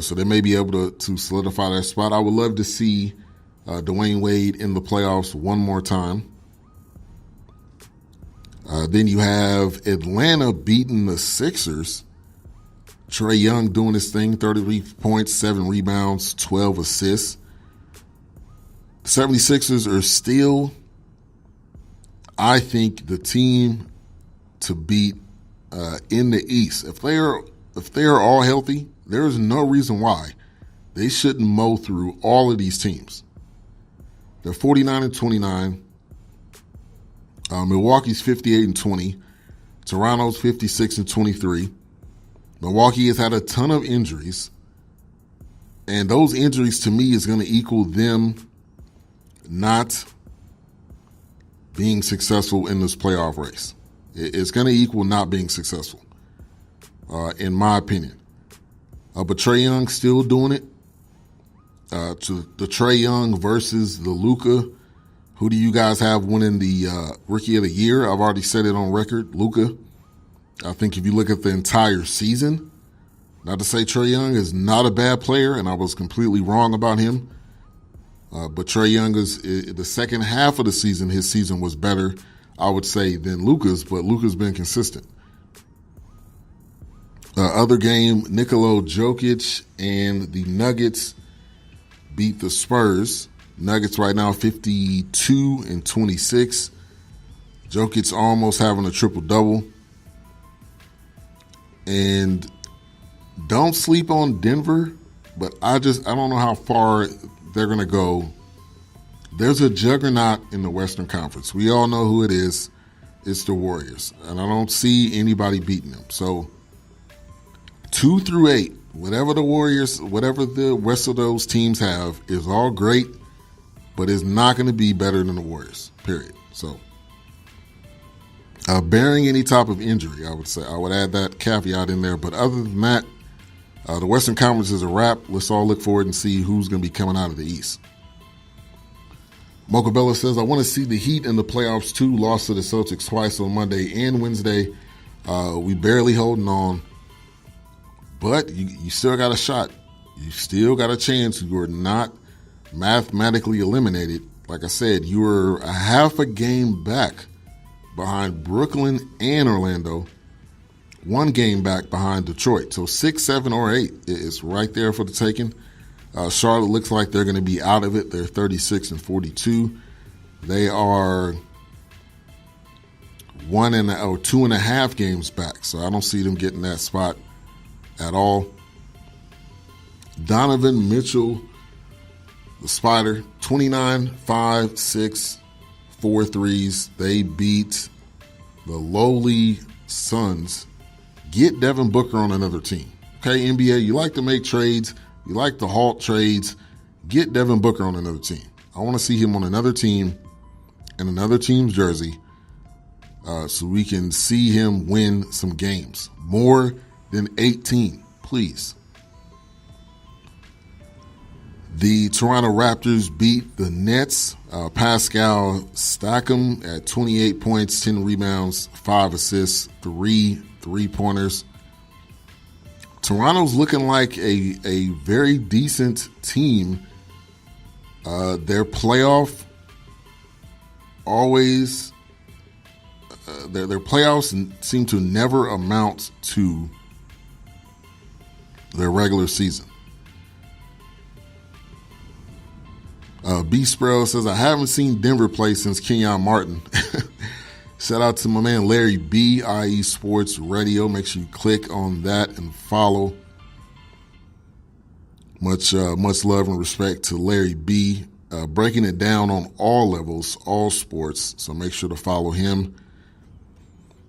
So they may be able to solidify that spot. I would love to see Dwayne Wade in the playoffs one more time. Then you have Atlanta beating the Sixers. Trae Young doing his thing, 33 points, 7 rebounds, 12 assists. The 76ers are still, I think, the team to beat in the East. If they are all healthy, there is no reason why they shouldn't mow through all of these teams. They're 49-29. Milwaukee's 58-20. Toronto's 56-23. Milwaukee has had a ton of injuries, and those injuries to me is going to equal them not being successful in this playoff race. It's going to equal not being successful, in my opinion. But Trae Young still doing it. To the Trae Young versus the Luka. Who do you guys have winning the Rookie of the Year? I've already said it on record, Luka. I think if you look at the entire season, not to say Trae Young is not a bad player, and I was completely wrong about him, but Trae Young is the second half of the season, his season was better, I would say, than Luka's, but Luka's been consistent. Other game, Nikola Jokic and the Nuggets beat the Spurs. Nuggets right now 52-26. Jokic almost having a triple-double. And don't sleep on Denver, but I don't know how far they're going to go. There's a juggernaut in the Western Conference. We all know who it is. It's the Warriors. And I don't see anybody beating them. So 2 through 8, whatever the rest of those teams have is all great, but it's not going to be better than the Warriors, period. So bearing any type of injury, I would add that caveat in there. But other than that, the Western Conference is a wrap. Let's all look forward and see who's going to be coming out of the East. Mocha Bella says, I want to see the Heat in the playoffs too. Lost to the Celtics twice on Monday and Wednesday. We barely holding on. But you still got a shot. You still got a chance. You are not mathematically eliminated. Like I said, you are a half a game back behind Brooklyn and Orlando, 1 game back behind Detroit. So 6, 7, or 8 is right there for the taking. Charlotte looks like they're going to be out of it. They're 36-42. They are 2.5 games back. So I don't see them getting that spot at all. Donovan Mitchell, the Spider, 29, 5, 6, 4 threes. They beat the lowly Suns. Get Devin Booker on another team. Okay, NBA, you like to make trades. You like to halt trades. Get Devin Booker on another team. I want to see him on another team in another team's jersey so we can see him win some games. More than 18, please. The Toronto Raptors beat the Nets. Pascal Siakam at 28 points, 10 rebounds, 5 assists, 3 3-pointers. Toronto's looking like a very decent team. Their playoff always their playoffs seem to never amount to their regular season. B. Sproul says, I haven't seen Denver play since Kenyon Martin. Shout out to my man Larry B, IE Sports Radio. Make sure you click on that and follow. Much love and respect to Larry B, breaking it down on all levels, all sports. So make sure to follow him.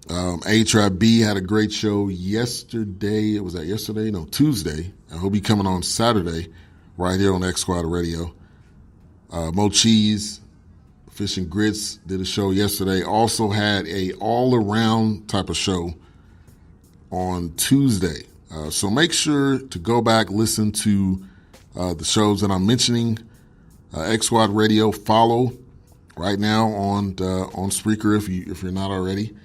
A-Trap B had a great show yesterday. Was that yesterday? No, Tuesday. I hope he's coming on Saturday right here on X Squad Radio. Mo Cheese, Fish and Grits did a show yesterday. Also had a all-around type of show on Tuesday. So make sure to go back, listen to the shows that I'm mentioning. X Squad Radio, follow right now on Spreaker if you're not already.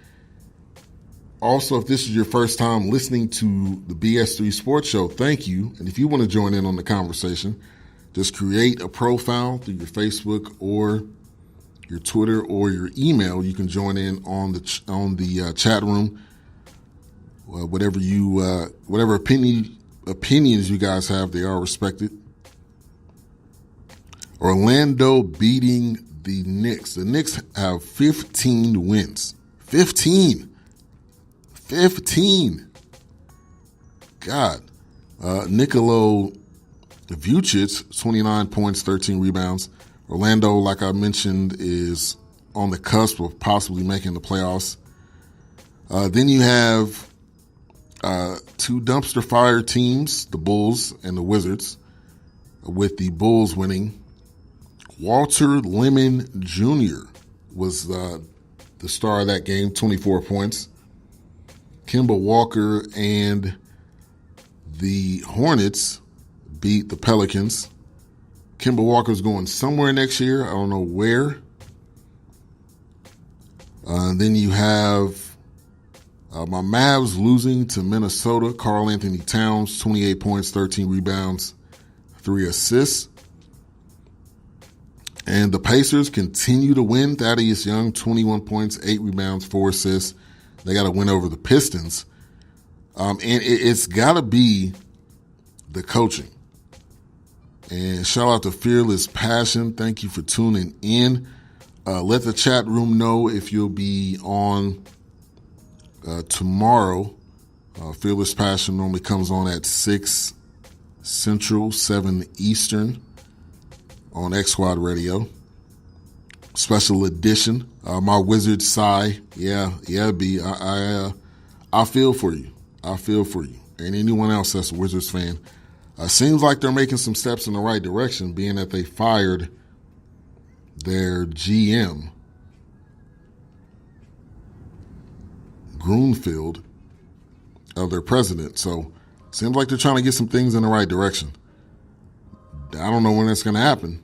Also, if this is your first time listening to the BS3 Sports Show, thank you. And if you want to join in on the conversation, just create a profile through your Facebook or your Twitter or your email. You can join in on the chat room. Whatever opinions you guys have, they are respected. Orlando beating the Knicks. The Knicks have 15 wins. 15. God. Nikola Vucic, 29 points, 13 rebounds. Orlando, like I mentioned, is on the cusp of possibly making the playoffs. Then you have two dumpster fire teams, the Bulls and the Wizards, with the Bulls winning. Walter Lemon Jr. was the star of that game, 24 points. Kemba Walker and the Hornets beat the Pelicans. Kemba Walker's going somewhere next year. I don't know where. Then you have my Mavs losing to Minnesota. Karl Anthony Towns, 28 points, 13 rebounds, 3 assists. And the Pacers continue to win. Thaddeus Young, 21 points, 8 rebounds, 4 assists. They got to win over the Pistons. And it's got to be the coaching. And shout out to Fearless Passion. Thank you for tuning in. Let the chat room know if you'll be on tomorrow. Fearless Passion normally comes on at 6 Central, 7 Eastern on X Squad Radio. Special edition. My Wizard Sigh. Yeah, B. I feel for you. I feel for you. And anyone else that's a Wizards fan. Seems like they're making some steps in the right direction, being that they fired their GM, Grunfeld, of their president. So seems like they're trying to get some things in the right direction. I don't know when that's going to happen.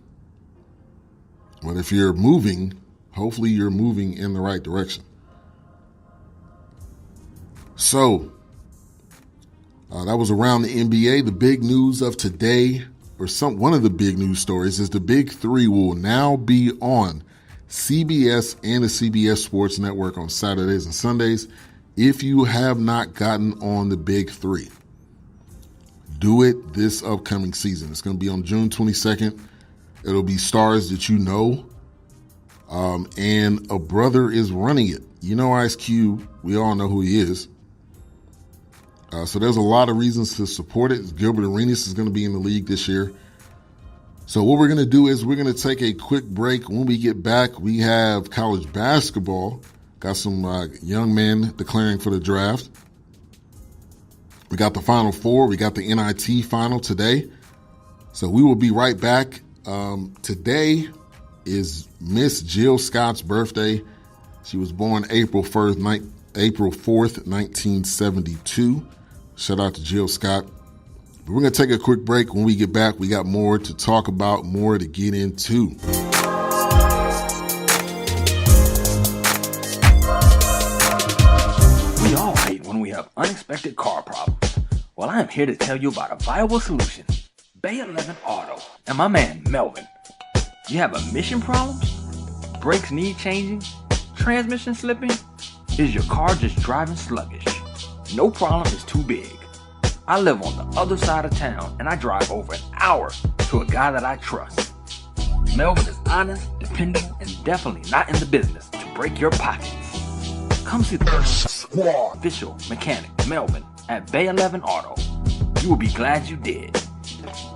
But if you're moving, hopefully you're moving in the right direction. So that was around the NBA. The big news of today, or one of the big news stories, is the Big Three will now be on CBS and the CBS Sports Network on Saturdays and Sundays. If you have not gotten on the Big Three, do it this upcoming season. It's going to be on June 22nd. It'll be stars that you know, and a brother is running it. You know Ice Cube. We all know who he is. So there's a lot of reasons to support it. Gilbert Arenas is going to be in the league this year. So what we're going to do is we're going to take a quick break. When we get back, we have college basketball. Got some young men declaring for the draft. We got the Final Four. We got the NIT final today. So we will be right back. Today is Miss Jill Scott's birthday. She was born April 4th, 1972. Shout out to Jill Scott. But we're going to take a quick break. When we get back, we got more to talk about, more to get into. We all hate when we have unexpected car problems. Well, I am here to tell you about a viable solution. Bay 11 Auto and my man Melvin. You have emission problems? Brakes need changing? Transmission slipping? Is your car just driving sluggish? No problem is too big. I live on the other side of town and I drive over an hour to a guy that I trust. Melvin is honest, dependable, and definitely not in the business to break your pockets. Come see the official mechanic Melvin at Bay 11 Auto. You will be glad you did.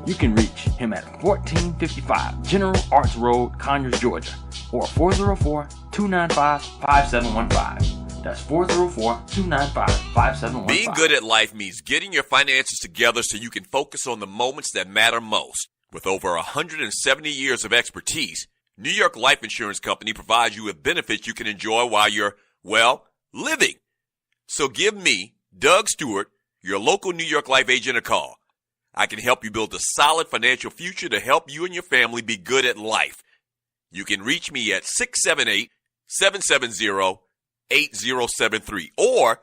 You can reach him at 1455 General Arts Road, Conyers, Georgia, or 404-295-5715. That's 404-295-5715. Being good at life means getting your finances together so you can focus on the moments that matter most. With over 170 years of expertise, New York Life Insurance Company provides you with benefits you can enjoy while you're, well, living. So give me, Doug Stewart, your local New York Life agent, a call. I can help you build a solid financial future to help you and your family be good at life. You can reach me at 678-770-8073 or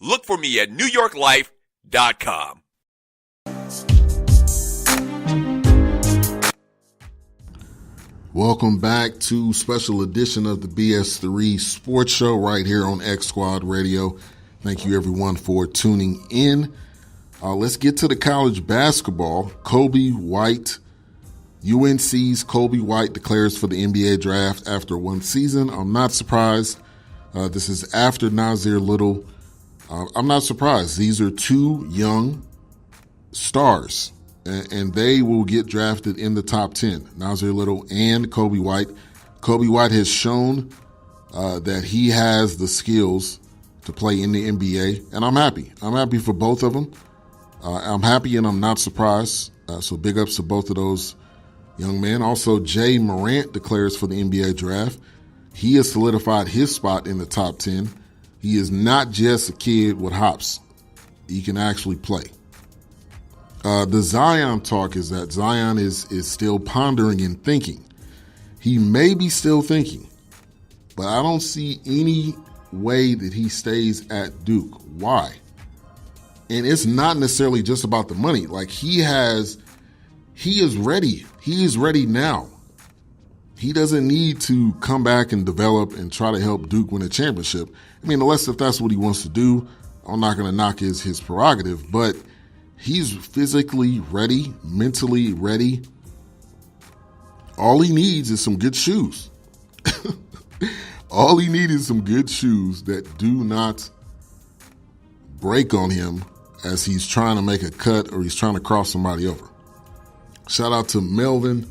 Look for me at NewYorkLife.com. Welcome back to special edition of the BS3 Sports Show right here on X Squad Radio. Thank you everyone for tuning in. Let's get to the college basketball. Kobe White, UNC's Kobe White declares for the NBA draft after one season. I'm not surprised. This is after Nasir Little. I'm not surprised. These are two young stars, and they will get drafted in the top 10, Nasir Little and Kobe White. Kobe White has shown that he has the skills to play in the NBA, and I'm happy. I'm happy for both of them. I'm happy and I'm not surprised. So big ups to both of those young men. Also, Jay Morant declares for the NBA draft. He has solidified his spot in the top 10. He is not just a kid with hops. He can actually play. The Zion talk is that Zion is still pondering and thinking. He may be still thinking, but I don't see any way that he stays at Duke. Why? And it's not necessarily just about the money. Like he is ready. He is ready now. He doesn't need to come back and develop and try to help Duke win a championship. I mean, unless if that's what he wants to do, I'm not going to knock his prerogative, but he's physically ready, mentally ready. All he needs is some good shoes. All he needs is some good shoes that do not break on him as he's trying to make a cut or he's trying to cross somebody over. Shout out to Melvin,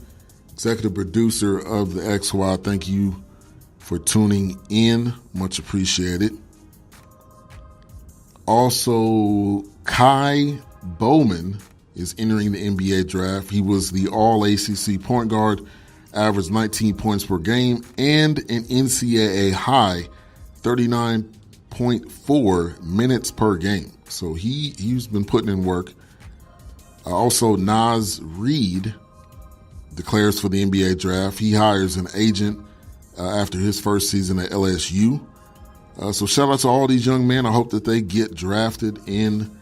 executive producer of the XY. Thank you for tuning in. Much appreciated. Also, Kai Bowman is entering the NBA draft. He was the All-ACC point guard, averaged 19 points per game, and an NCAA high 39.4 minutes per game. So he's been putting in work. Also, Naz Reid declares for the NBA draft. He hires an agent after his first season at LSU. So shout out to all these young men. I hope that they get drafted in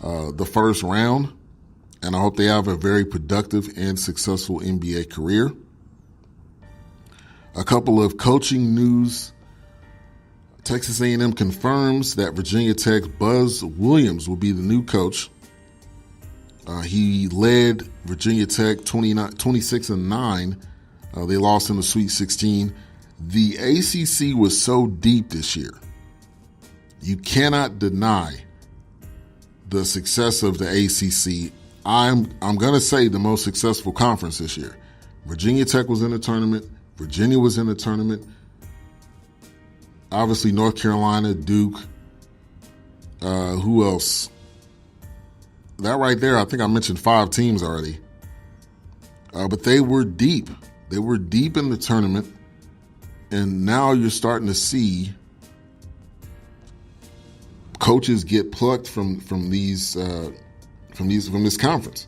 the first round, and I hope they have a very productive and successful NBA career. A couple of coaching news. Texas A&M confirms that Virginia Tech's Buzz Williams will be the new coach. He led Virginia Tech 26-9. They lost in the Sweet 16. The ACC was so deep this year. You cannot deny the success of the ACC. I'm going to say the most successful conference this year. Virginia Tech was in the tournament. Virginia was in the tournament. Obviously, North Carolina, Duke. Who else? That right there, I think I mentioned 5 teams already. But they were deep. They were deep in the tournament. And now you're starting to see coaches get plucked from this conference.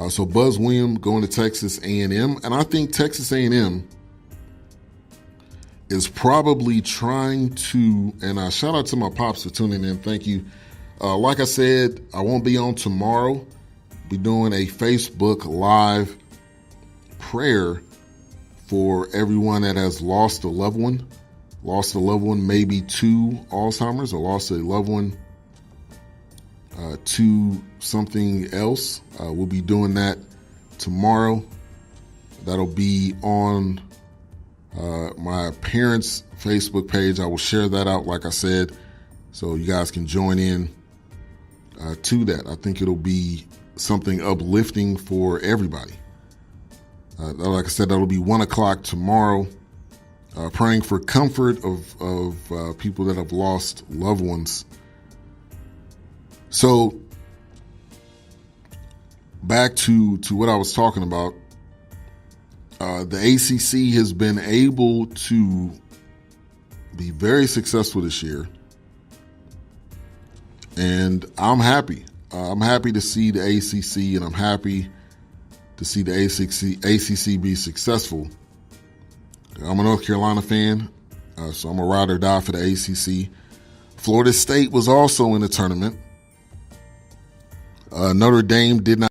So Buzz Williams going to Texas A&M, and I think Texas A&M is probably trying to. And shout out to my pops for tuning in. Thank you. Like I said, I won't be on tomorrow. Be doing a Facebook Live prayer for everyone that has lost a loved one, maybe to Alzheimer's, or lost a loved one to something else. We'll be doing that tomorrow. That'll be on my parents' Facebook page. I will share that out, like I said, so you guys can join in to that. I think it'll be something uplifting for everybody. Like I said, that'll be 1:00 tomorrow. Praying for comfort of people that have lost loved ones. So back to what I was talking about. The ACC has been able to be very successful this year, and I'm happy. I'm happy to see the ACC, and I'm happy to see the ACC be successful. I'm a North Carolina fan, so I'm a ride or die for the ACC. Florida State was also in the tournament. Notre Dame did not